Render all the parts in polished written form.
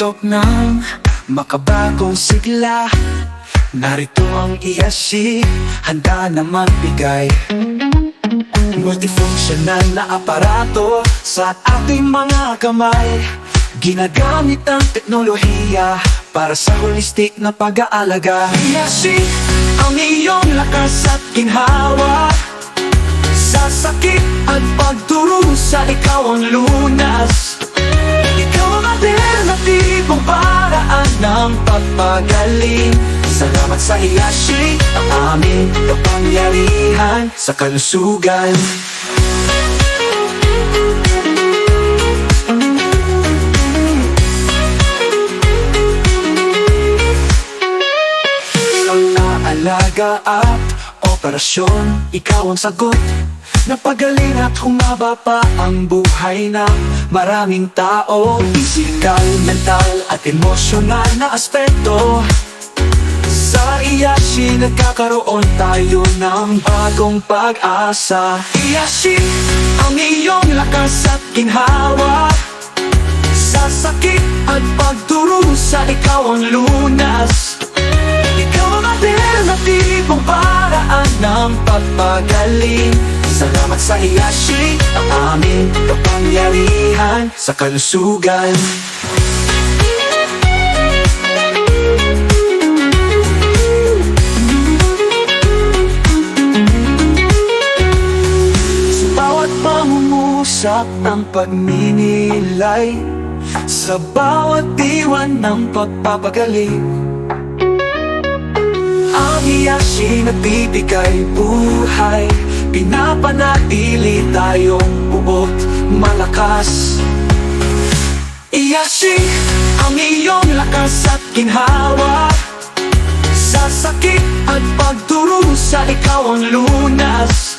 Tutok ng makabagong sigla, narito ang Iyashi, handa na magbigay. Multifunctional na aparato sa ating mga kamay, ginagamit ang teknolohiya para sa holistic na pag-aalaga. Iyashi, ang iyong lakas at ginhawa, sa sakit at pagdurusa, ikaw ang lunas. Ikaw ang alternatibong paraan ng pagpagaling. Salamat sa Iyashi, ang aming kapangyarihan sa kalusugan. Ang naalaga at operasyon, ikaw ang sagot. Napagaling at humaba pa ang buhay ng maraming tao. Pisikal, mental at emosyonal na aspekto. Sa Iyashi nagkakaroon tayo ng bagong pag-asa. Iyashi, ang iyong lakas at ginhawa, sa sakit at pagdurusa, ikaw ang lunas. Ikaw ang alternatibong paraan ng pagpagaling. Salamat sa Iyashi, ang aming kapangyarihan sa kalusugan. Sa bawat pangungusap ng pagninilay, sa bawat diwan ng pagpapagaling, ang Iyashi nagbibigay buhay. Pinapanatili tayong buot malakas. Iyashi, ang iyong lakas at ginhawa, sa sakit at pagdurusa, ikaw ang lunas.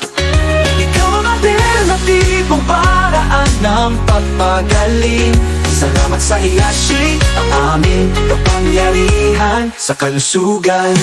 Ikaw ang alternatibong paraan ng pagpagaling. Salamat sa Iyashi, ang aming kapangyarihan sa kalusugan.